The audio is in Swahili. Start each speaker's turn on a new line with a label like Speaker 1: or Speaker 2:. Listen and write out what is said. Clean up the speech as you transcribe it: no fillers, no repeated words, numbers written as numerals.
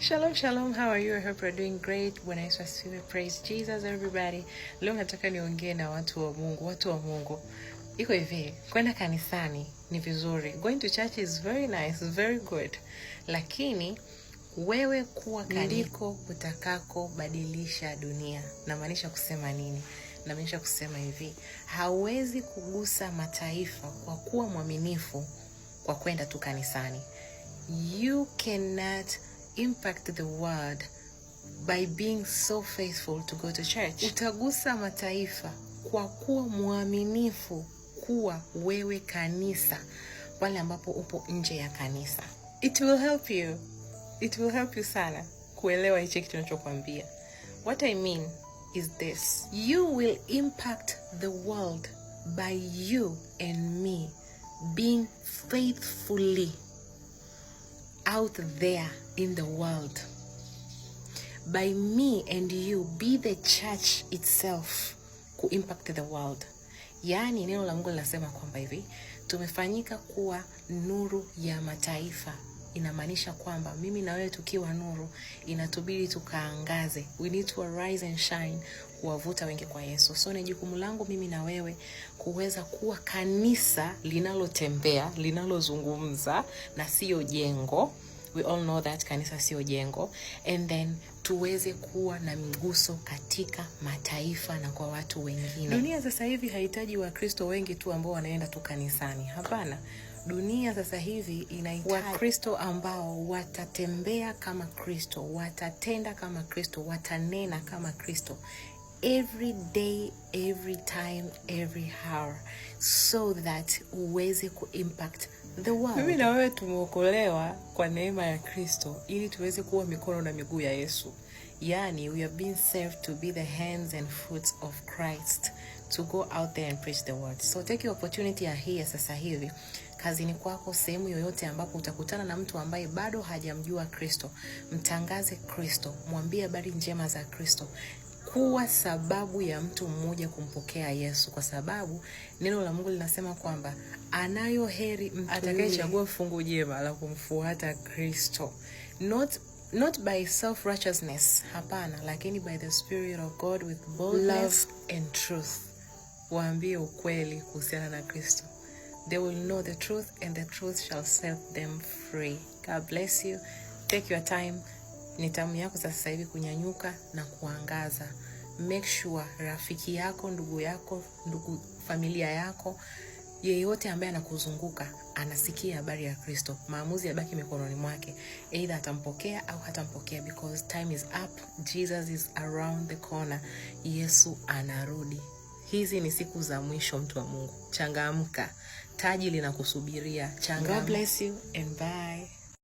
Speaker 1: Shalom, shalom. How are you? I hope you're doing great. When I praise Jesus, everybody. Leo nataka niongee na watu wa Mungu. Iko hivi, kwenda kanisani ni vizuri. Going to church is very nice, very good. Lakini wewe kuwa ndiko utakako badilisha dunia. Namaanisha kusema nini? Namaanisha kusema hivi, hauwezi kugusa mataifa kwa kuwa mwaminifu kwa kwenda tu kanisani. You cannot impact the world by being so faithful to go to church. Utagusa mataifa kwa kuwa mwaminifu kuwa wewe kanisa pale ambapo upo nje ya kanisa. It will help you. It will help you sana kuelewa hicho kitu ninachokuambia. What I mean is this. You will impact the world by you and me being faithfully out there in the world. By me and you be the church itself ku impact the world. Yaani neno la Mungu linasema kwamba hivi, tumefanyika kuwa nuru ya mataifa. Inamaanisha kwamba mimi na wewe tukiwa nuru inatubidi tukaangaze. We need to arise and shine, kuwavuta wengi kwa Yesu. So ni jukumu langu mimi na wewe kuweza kuwa kanisa linalotembea, linalozungumza na sio jengo. We all know that kanisa sio jengo. And then tuweze kuwa na miguso katika mataifa na kwa watu wengine. Dunia sasa hivi haihitaji Wakristo wengi tu ambao wanaenda tu kanisani. Hapana. Dunia sasa hivi inahitaji Wakristo ambao watatembea kama Kristo, watatenda kama Kristo, watanena kama Kristo. Every day, every time, every hour, so that uweze ku-impact the world. Mimi na wewe tumeokolewa kwa neema ya Kristo ili tuweze kuwa mikono na miguu ya Yesu. Yani, we have been saved to be the hands and feet of Christ, to go out there and preach the word. So take your opportunity ya hii sasa hivi. Kazini kwako, sehemu yoyote ambapo utakutana na mtu ambaye bado hajamjua Kristo, mtangaze Kristo, mwambie habari njema za Kristo. Kuwa sababu ya mtu mmoja kumpokea Yesu, kwa sababu neno la Mungu linasema kwamba anayo heri mtu atakayechagua fungu jema la kumfuata Kristo. Not by self-righteousness, hapana, lakini by the Spirit of God with boldness, love and truth. Waambie ukweli kuhusiana na Kristo. They will know the truth and the truth shall set them free. God bless you. Take your time. Ni tamu yako sasa hivi kunyanyuka na kuangaza. Make sure rafiki yako, ndugu familia yako, yeyote ambaye anakuzunguka anasikia habari ya Kristo. Maamuzi yabaki mikononi mwake. Either atampokea au hatampokea, because time is up. Jesus is around the corner. Yesu anarudi. Hizi ni siku za mwisho, mtu wa Mungu. Changamka. Taji linakusubiria. Changamka. God bless you and bye.